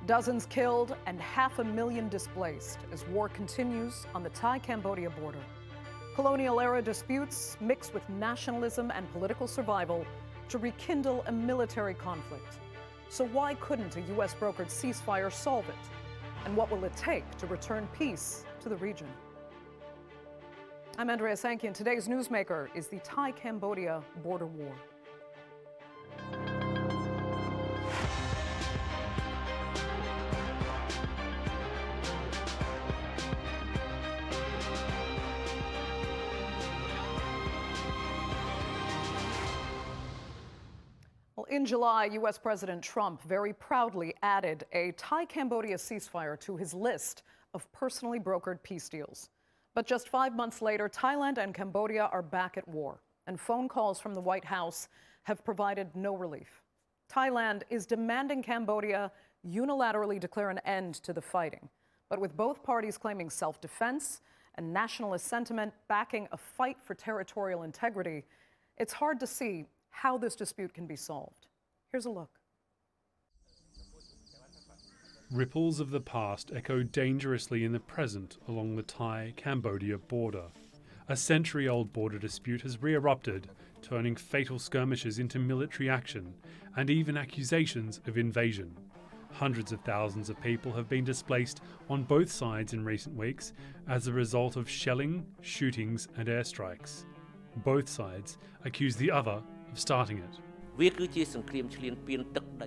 Dozens killed and 500,000 displaced as war continues on the Thai-Cambodia border. Colonial-era disputes mix with nationalism and political survival to rekindle a military conflict. So why couldn't a U.S.-brokered ceasefire solve it? And what will it take to return peace to the region? I'm Andrea Sankey, and today's newsmaker is the Thai-Cambodia border war. Well, in July, U.S. President Trump very proudly added a Thai-Cambodia ceasefire to his list of personally brokered peace deals. But just 5 months later, Thailand and Cambodia are back at war, and phone calls from the White House have provided no relief. Thailand is demanding Cambodia unilaterally declare an end to the fighting, but with both parties claiming self-defense and nationalist sentiment backing a fight for territorial integrity, it's hard to see how this dispute can be solved. Here's a look. Ripples of the past echo dangerously in the present along the Thai-Cambodia border. A century-old border dispute has re-erupted, turning fatal skirmishes into military action and even accusations of invasion. Hundreds of thousands of people have been displaced on both sides in recent weeks as a result of shelling, shootings and airstrikes. Both sides accuse the other of starting it.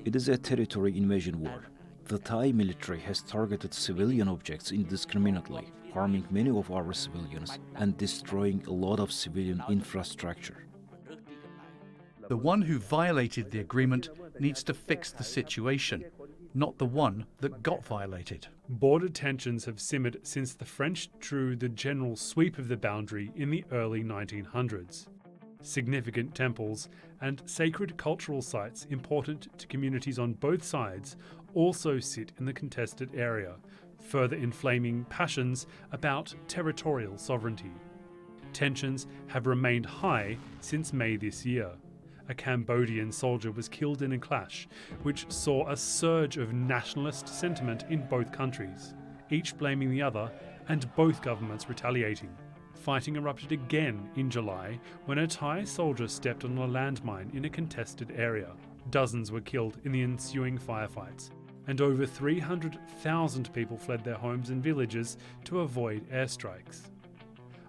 It is a territory invasion war. The Thai military has targeted civilian objects indiscriminately, harming many of our civilians and destroying a lot of civilian infrastructure. The one who violated the agreement needs to fix the situation, not the one that got violated. Border tensions have simmered since the French drew the general sweep of the boundary in the early 1900s. Significant temples and sacred cultural sites important to communities on both sides also sit in the contested area, further inflaming passions about territorial sovereignty. Tensions have remained high since May this year. A Cambodian soldier was killed in a clash, which saw a surge of nationalist sentiment in both countries, each blaming the other and both governments retaliating. Fighting erupted again in July when a Thai soldier stepped on a landmine in a contested area. Dozens were killed in the ensuing firefights, and over 300,000 people fled their homes and villages to avoid airstrikes.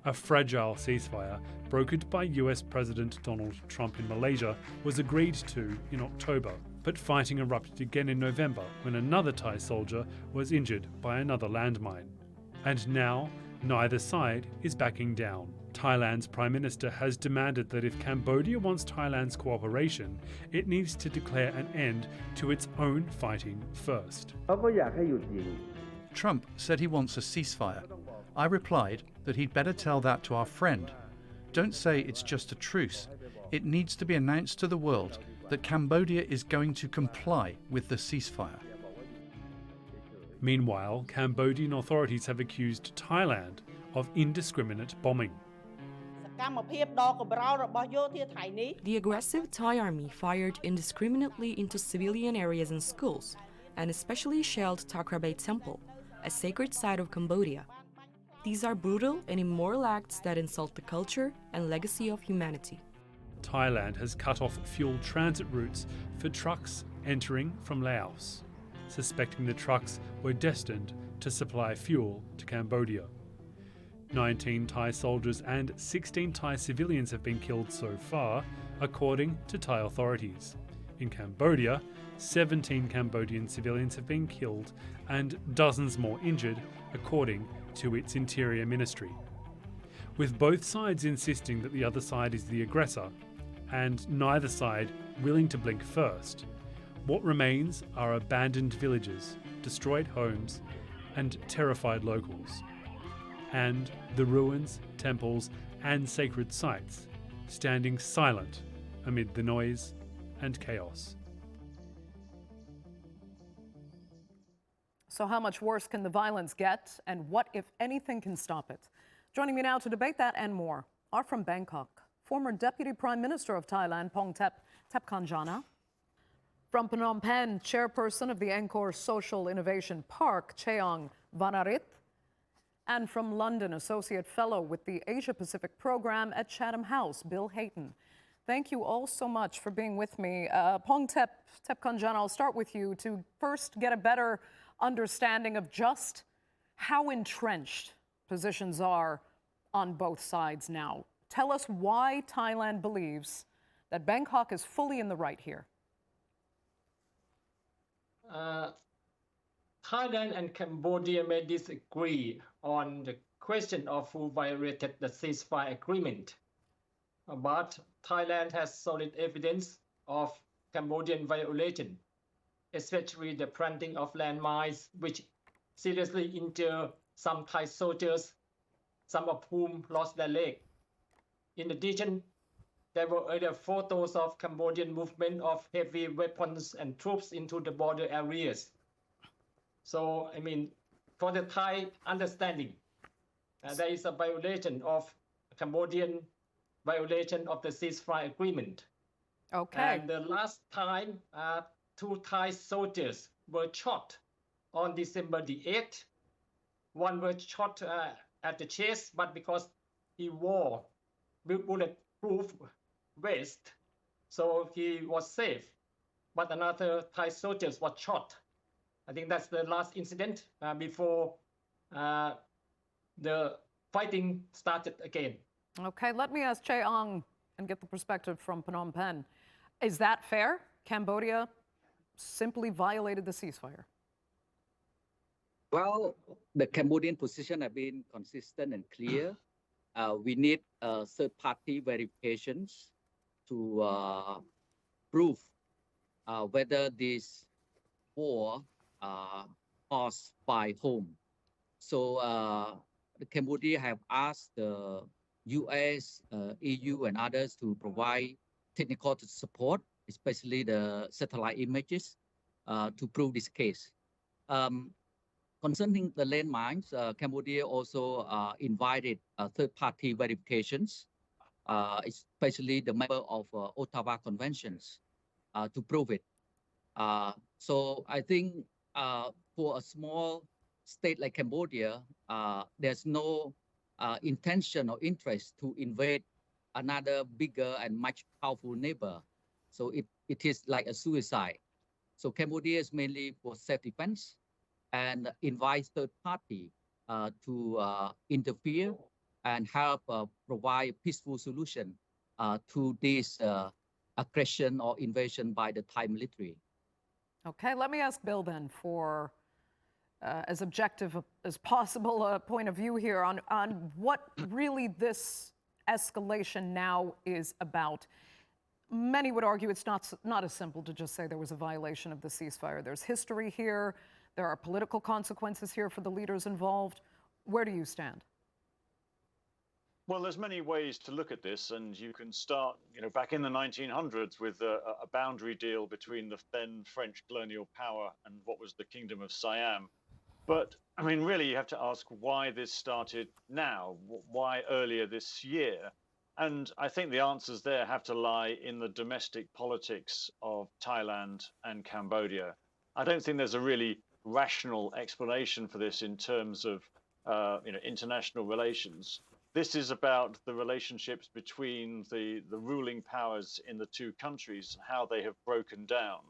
A fragile ceasefire, brokered by US President Donald Trump in Malaysia, was agreed to in October, but fighting erupted again in November when another Thai soldier was injured by another landmine. And now, neither side is backing down. Thailand's Prime Minister has demanded that if Cambodia wants Thailand's cooperation, it needs to declare an end to its own fighting first. Trump said he wants a ceasefire. I replied that he'd better tell that to our friend. Don't say it's just a truce. It needs to be announced to the world that Cambodia is going to comply with the ceasefire. Meanwhile, Cambodian authorities have accused Thailand of indiscriminate bombing. The aggressive Thai army fired indiscriminately into civilian areas and schools, and especially shelled Takrabe Temple, a sacred site of Cambodia. These are brutal and immoral acts that insult the culture and legacy of humanity. Thailand has cut off fuel transit routes for trucks entering from Laos, suspecting the trucks were destined to supply fuel to Cambodia. 19 Thai soldiers and 16 Thai civilians have been killed so far, according to Thai authorities. In Cambodia, 17 Cambodian civilians have been killed and dozens more injured, according to its interior ministry. With both sides insisting that the other side is the aggressor, and neither side willing to blink first, what remains are abandoned villages, destroyed homes, and terrified locals. And the ruins, temples, and sacred sites standing silent amid the noise and chaos. So how much worse can the violence get, and what, if anything, can stop it? Joining me now to debate that and more are from Bangkok, former Deputy Prime Minister of Thailand, Pongtep Tapkanjana, From Phnom Penh, chairperson of the Angkor Social Innovation Park, Cheong Vanarit. And from London, associate fellow with the Asia Pacific program at Chatham House, Bill Hayton. Thank you all so much for being with me. Pongtep Thepkongjan, I'll start with you to first get a better understanding of just how entrenched positions are on both sides now. Tell us why Thailand believes that Bangkok is fully in the right here. Thailand and Cambodia may disagree on the question of who violated the ceasefire agreement. But Thailand has solid evidence of Cambodian violation, especially the planting of landmines, which seriously injured some Thai soldiers, some of whom lost their leg. In addition, there were other photos of Cambodian movement of heavy weapons and troops into the border areas. So, I mean, for the Thai understanding, there is a violation of Cambodian violation of the ceasefire agreement. Okay. And the last time, 2 Thai soldiers were shot on December the 8th. One was shot at the chest, but because he wore bulletproof vest, so he was safe. But another Thai soldier was shot. I think that's the last incident before the fighting started again. Okay, let me ask Cheong and get the perspective from Phnom Penh. Is that fair? Cambodia simply violated the ceasefire. Well, the Cambodian position have been consistent and clear. We need third-party verifications to prove whether this war caused by whom. So the Cambodia have asked the US, EU, and others to provide technical support, especially the satellite images, to prove this case. Concerning the landmines, Cambodia also invited third-party verifications, especially the member of Ottawa Conventions, to prove it. So I think for a small state like Cambodia, there's no intention or interest to invade another bigger and much powerful neighbor. So it is like a suicide. So Cambodia is mainly for self-defense and invites third party to interfere and help provide a peaceful solution to this aggression or invasion by the Thai military. Okay, let me ask Bill then for as objective as possible a point of view here on what really this escalation now is about. Many would argue it's not as simple to just say there was a violation of the ceasefire. There's history here. There are political consequences here for the leaders involved. Where do you stand? Well, there's many ways to look at this, and you can start, back in the 1900s with a boundary deal between the then French colonial power and what was the Kingdom of Siam. But, I mean, really, you have to ask why this started now, why earlier this year. And I think the answers there have to lie in the domestic politics of Thailand and Cambodia. I don't think there's a really rational explanation for this in terms of, international relations. This is about the relationships between the ruling powers in the two countries, how they have broken down,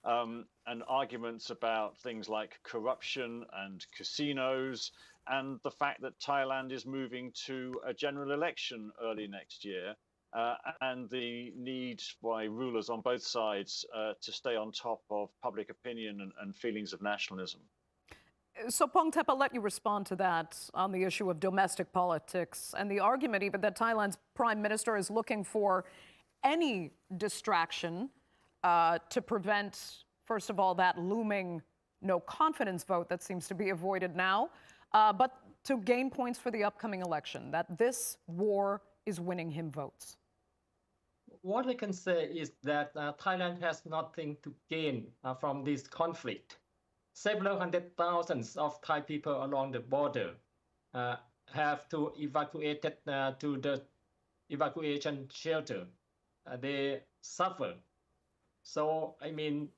and arguments about things like corruption and casinos, and the fact that Thailand is moving to a general election early next year, and the need by rulers on both sides to stay on top of public opinion and feelings of nationalism. So, Pongtep, I'll let you respond to that on the issue of domestic politics and the argument even that Thailand's prime minister is looking for any distraction to prevent, first of all, that looming no confidence vote that seems to be avoided now, but to gain points for the upcoming election, that this war is winning him votes. What I can say is that Thailand has nothing to gain from this conflict. Several hundred thousands of Thai people along the border have to evacuate to the evacuation shelter. They suffer. So, I mean,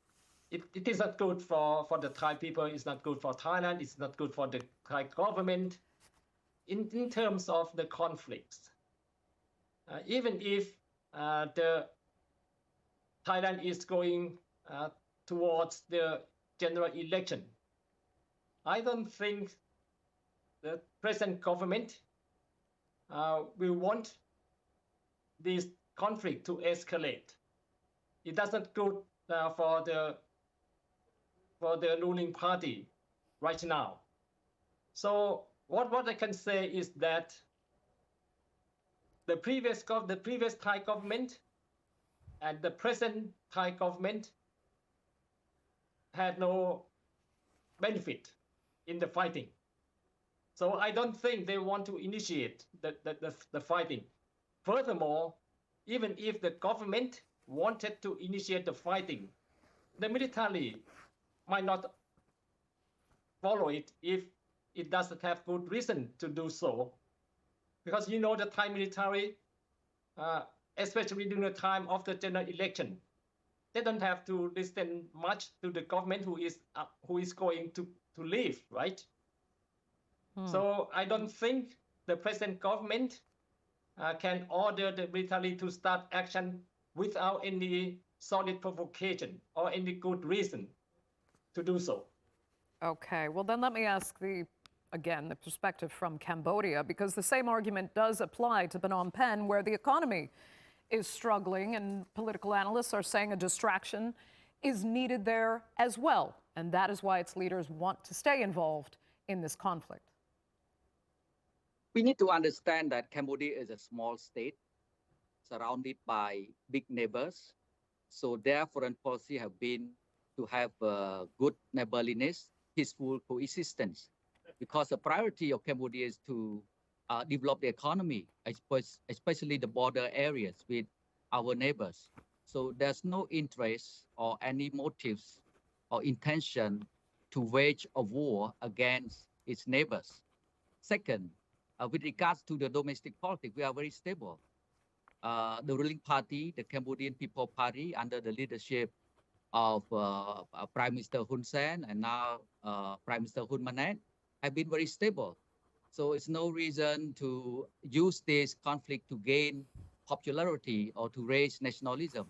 it is not good for the Thai people, it's not good for Thailand, it's not good for the Thai government in terms of the conflicts. Even if the Thailand is going towards the general election, I don't think the present government will want this conflict to escalate. It doesn't good for the ruling party right now. So what I can say is that the previous Thai government and the present Thai government had no benefit in the fighting. So I don't think they want to initiate the fighting. Furthermore, even if the government wanted to initiate the fighting, the military might not follow it if it doesn't have good reason to do so. Because the Thai military, especially during the time of the general election, they don't have to listen much to the government who is going to leave, right? So I don't think the present government can order the military to start action without any solid provocation or any good reason to do so. Okay, well then let me ask the perspective from Cambodia, because the same argument does apply to Phnom Penh, where the economy is struggling and political analysts are saying a distraction is needed there as well. And that is why its leaders want to stay involved in this conflict. We need to understand that Cambodia is a small state surrounded by big neighbors. So their foreign policy have been to have good neighborliness, peaceful coexistence, because the priority of Cambodia is to develop the economy, especially the border areas with our neighbors. So there's no interest or any motives or intention to wage a war against its neighbors. Second, with regards to the domestic politics, we are very stable. The ruling party, the Cambodian People Party, under the leadership of Prime Minister Hun Sen and now Prime Minister Hun Manet, have been very stable. So it's no reason to use this conflict to gain popularity or to raise nationalism.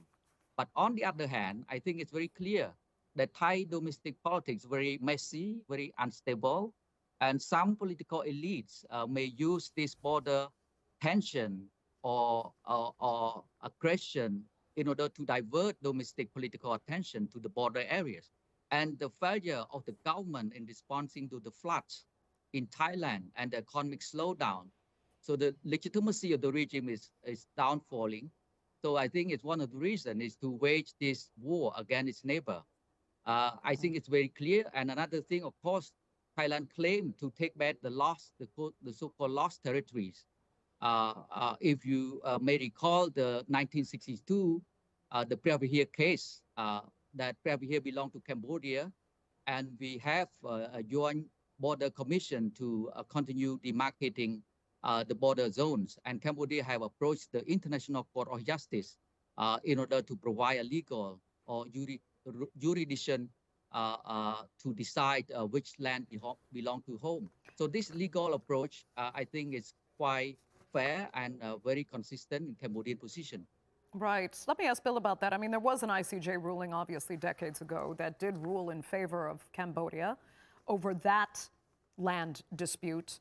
But on the other hand, I think it's very clear that Thai domestic politics is very messy, very unstable, and some political elites may use this border tension or aggression in order to divert domestic political attention to the border areas. And the failure of the government in responding to the floods in Thailand and the economic slowdown. So the legitimacy of the regime is downfalling. So I think it's one of the reasons is to wage this war against its neighbor. I think it's very clear. And another thing, of course, Thailand claimed to take back the so-called lost territories. If you may recall the 1962, the Preah case, that Preah belonged to Cambodia, and we have a joint border commission to continue demarcating the border zones. And Cambodia have approached the International Court of Justice in order to provide a legal or jurisdiction to decide which land belong to whom. So this legal approach, I think, is quite fair and very consistent in Cambodian position. Right. Let me ask Bill about that. I mean, there was an ICJ ruling, obviously, decades ago that did rule in favor of Cambodia over that land dispute.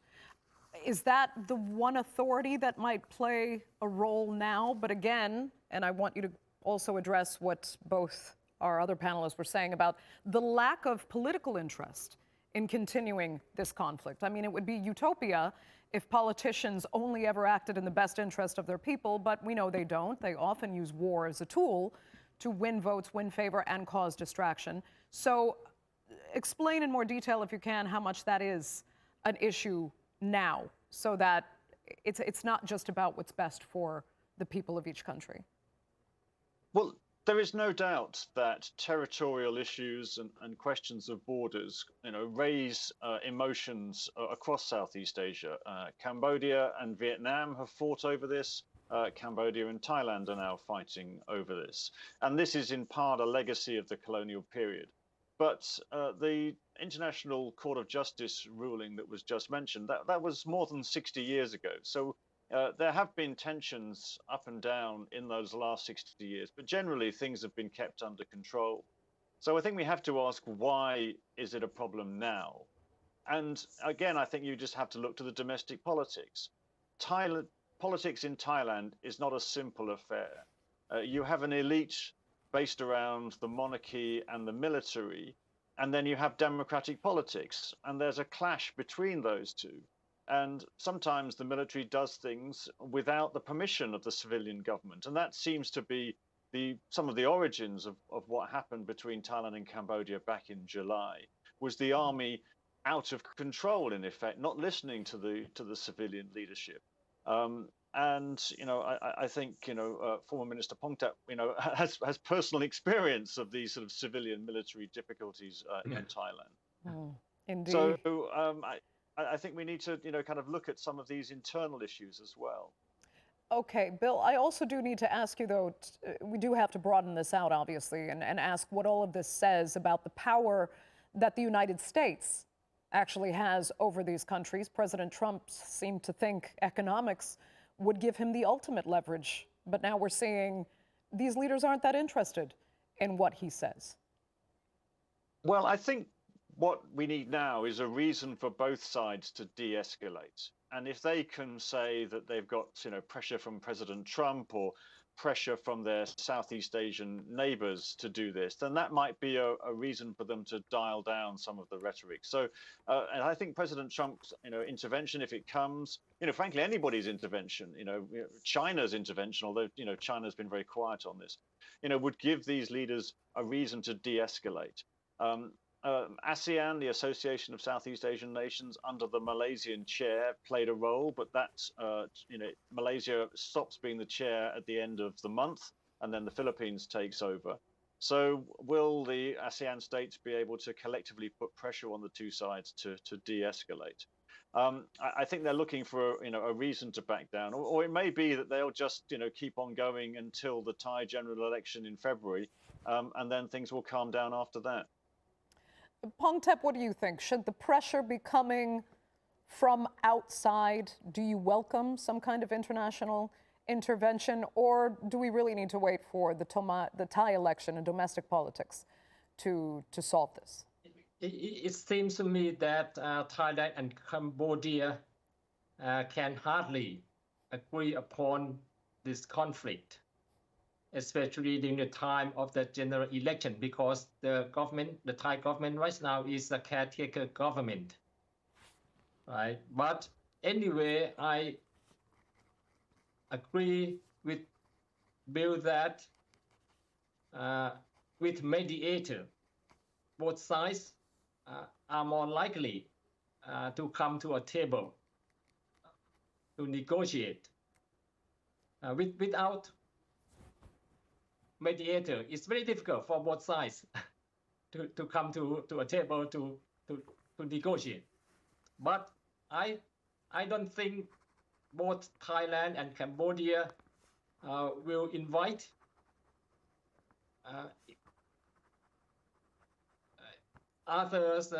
Is that the one authority that might play a role now? But again, and I want you to also address what both our other panelists were saying about the lack of political interest in continuing this conflict. I mean, it would be utopia if politicians only ever acted in the best interest of their people, but we know they don't. They often use war as a tool to win votes, win favor, and cause distraction. So explain in more detail, if you can, how much that is an issue now, so that it's not just about what's best for the people of each country. Well, there is no doubt that territorial issues and questions of borders, raise emotions across Southeast Asia. Cambodia and Vietnam have fought over this. Cambodia and Thailand are now fighting over this. And this is in part a legacy of the colonial period. But the International Court of Justice ruling that was just mentioned, that was more than 60 years ago. So there have been tensions up and down in those last 60 years, but generally things have been kept under control. So I think we have to ask, why is it a problem now? And again, I think you just have to look to the domestic politics. Politics in Thailand is not a simple affair. You have an elite based around the monarchy and the military, and then you have democratic politics, and there's a clash between those two. And sometimes the military does things without the permission of the civilian government, and that seems to be some of the origins of what happened between Thailand and Cambodia back in July, was the army out of control, in effect, not listening to the civilian leadership. And I think former Minister Pongtep has personal experience of these sort of civilian military difficulties in Thailand. Oh, indeed. So I think we need to kind of look at some of these internal issues as well. Okay, Bill, I also do need to ask you, though, we do have to broaden this out, obviously, and ask what all of this says about the power that the United States actually has over these countries. President Trump seemed to think economics would give him the ultimate leverage, but now we're seeing these leaders aren't that interested in what he says. Well, I think what we need now is a reason for both sides to de-escalate. And if they can say that they've got pressure from President Trump or pressure from their Southeast Asian neighbours to do this, then that might be a reason for them to dial down some of the rhetoric. So, and I think President Trump's intervention, if it comes, frankly, anybody's intervention, China's intervention, although China's been very quiet on this, would give these leaders a reason to de-escalate. ASEAN, the Association of Southeast Asian Nations, under the Malaysian chair, played a role, but that Malaysia stops being the chair at the end of the month, and then the Philippines takes over. So will the ASEAN states be able to collectively put pressure on the two sides to de-escalate? I think they're looking for a reason to back down, or it may be that they'll just keep on going until the Thai general election in February, and then things will calm down after that. Pongtep, what do you think? Should the pressure be coming from outside? Do you welcome some kind of international intervention, or do we really need to wait for the Thai election and domestic politics to solve this? It seems to me that Thailand and Cambodia can hardly agree upon this conflict, especially during the time of the general election, because the Thai government right now is a caretaker government, right? But anyway, I agree with Bill that with mediator, both sides are more likely to come to a table to negotiate. Without mediator, it's very difficult for both sides to come to a table to negotiate. But I don't think both Thailand and Cambodia will invite others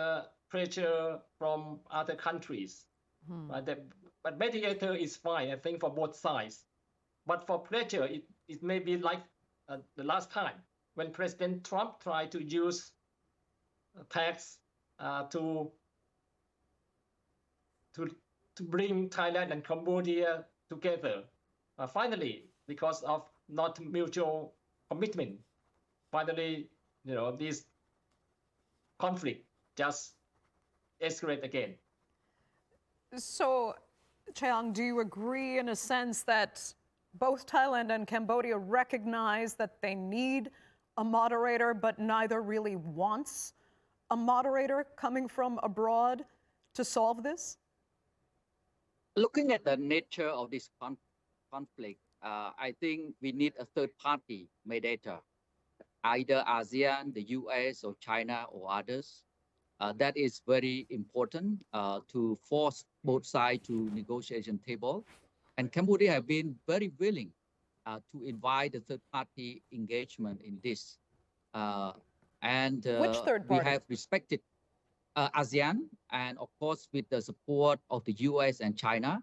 pressure from other countries. But mediator is fine, I think, for both sides. But for pressure, it may be like the last time when President Trump tried to use tax to bring Thailand and Cambodia together. Finally, because of not mutual commitment, finally, this conflict just escalate again. So, Cheong, do you agree in a sense that both Thailand and Cambodia recognize that they need a moderator, but neither really wants a moderator coming from abroad to solve this? Looking at the nature of this conflict, I think we need a third-party mediator, either ASEAN, the US, or China, or others. That is very important to force both sides to negotiation table And Cambodia have been very willing to invite the third-party engagement in this. Which third We party? have respected ASEAN, and of course, with the support of the US and China,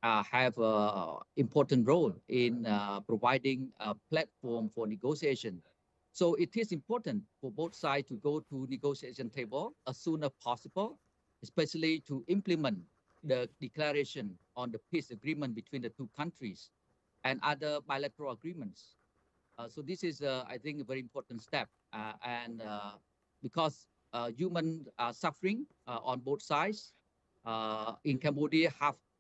have an important role in providing a platform for negotiation. So it is important for both sides to go to negotiation table as soon as possible, especially to implement the declaration on the peace agreement between the two countries and other bilateral agreements. So this is, I think, a very important step. Because human suffering on both sides, in Cambodia,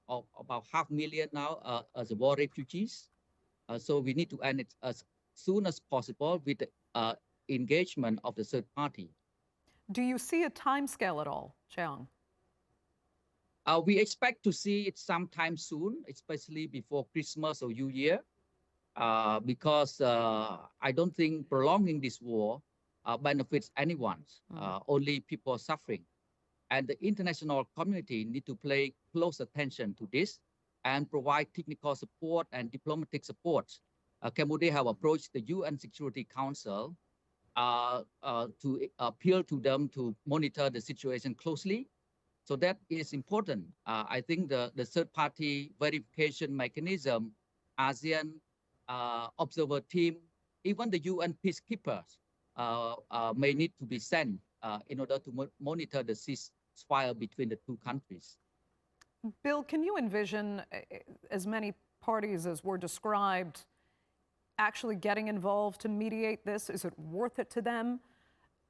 about 500,000 now as war refugees. So we need to end it as soon as possible with the engagement of the third party. Do you see a timescale at all, Cheong? We expect to see it sometime soon, especially before Christmas or New Year, because I don't think prolonging this war benefits anyone, only people suffering. And the international community need to pay close attention to this and provide technical support and diplomatic support. Cambodia have approached the UN Security Council to appeal to them to monitor the situation closely. So that is important. I think the third-party verification mechanism, ASEAN observer team, even the UN peacekeepers may need to be sent in order to monitor the ceasefire between the two countries. Bill, can you envision as many parties as were described actually getting involved to mediate this? Is it worth it to them?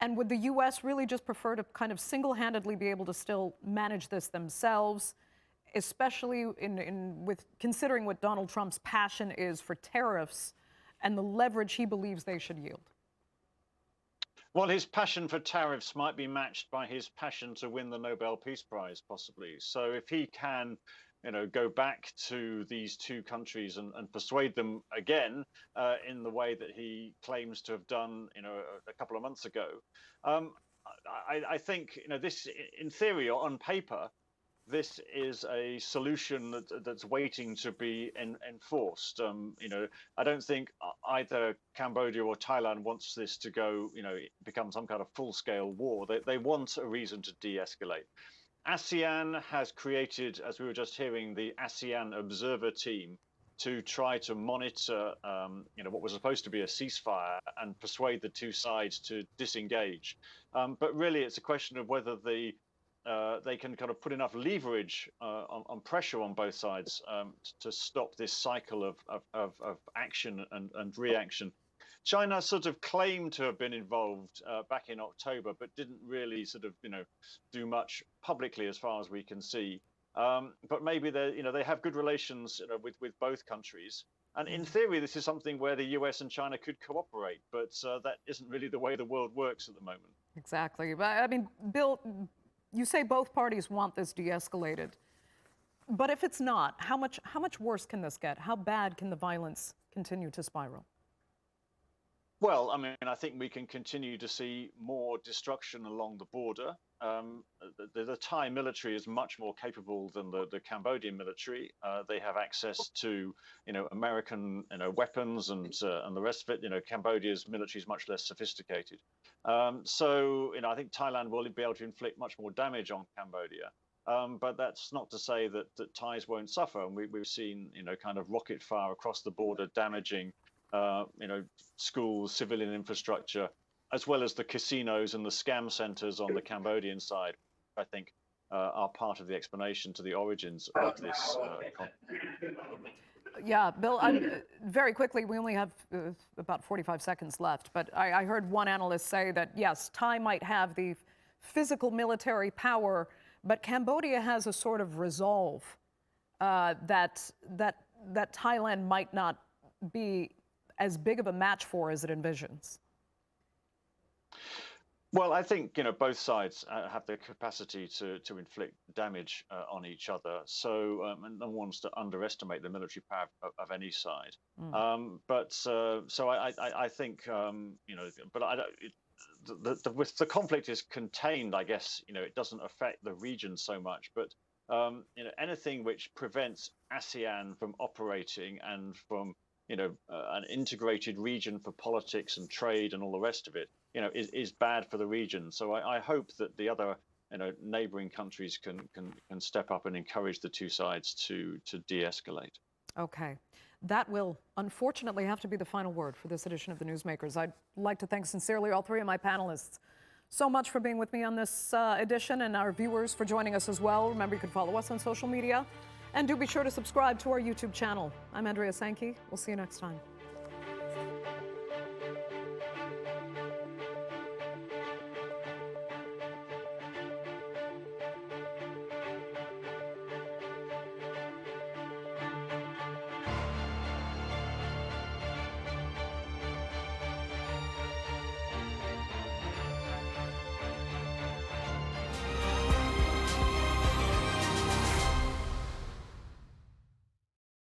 And would the U.S. really just prefer to kind of single-handedly be able to still manage this themselves, especially with considering what Donald Trump's passion is for tariffs and the leverage he believes they should yield? Well, his passion for tariffs might be matched by his passion to win the Nobel Peace Prize, possibly. So if he can, go back to these two countries and persuade them again in the way that he claims to have done, a couple of months ago, I think, this, in theory or on paper, this is a solution that's waiting to be enforced. I don't think either Cambodia or Thailand wants this to go, become some kind of full-scale war. They want a reason to de-escalate. ASEAN has created, as we were just hearing, the ASEAN Observer Team to try to monitor, what was supposed to be a ceasefire and persuade the two sides to disengage. But really, it's a question of whether they can kind of put enough leverage on pressure on both sides to stop this cycle of action and reaction. China sort of claimed to have been involved back in October, but didn't really sort of, do much publicly as far as we can see. But maybe they have good relations with both countries. And in theory, this is something where the US and China could cooperate, but that isn't really the way the world works at the moment. Exactly. But I mean, Bill, you say both parties want this de-escalated. But if it's not, how much worse can this get? How bad can the violence continue to spiral? Well, I mean, I think we can continue to see more destruction along the border. The Thai military is much more capable than the Cambodian military. They have access to, American, weapons and the rest of it. Cambodia's military is much less sophisticated. So, I think Thailand will be able to inflict much more damage on Cambodia. But that's not to say that Thais won't suffer. And we've seen, kind of rocket fire across the border damaging schools, civilian infrastructure, as well as the casinos and the scam centers on the Cambodian side, I think are part of the explanation to the origins of this conflict. Yeah, Bill, very quickly, we only have about 45 seconds left, but I heard one analyst say that, yes, Thai might have the physical military power, but Cambodia has a sort of resolve that Thailand might not be as big of a match for as it envisions. Well, I think both sides have the capacity to inflict damage on each other. So no one wants to underestimate the military power of any side. So I think but the conflict is contained. I guess it doesn't affect the region so much. But anything which prevents ASEAN from operating and from an integrated region for politics and trade and all the rest of it, is bad for the region. So I hope that the other neighboring countries can step up and encourage the two sides to de-escalate. Okay. That will unfortunately have to be the final word for this edition of the Newsmakers. I'd like to thank sincerely all three of my panelists so much for being with me on this edition, and our viewers for joining us as well. Remember, you can follow us on social media, and do be sure to subscribe to our YouTube channel. I'm Andrea Sankey. We'll see you next time.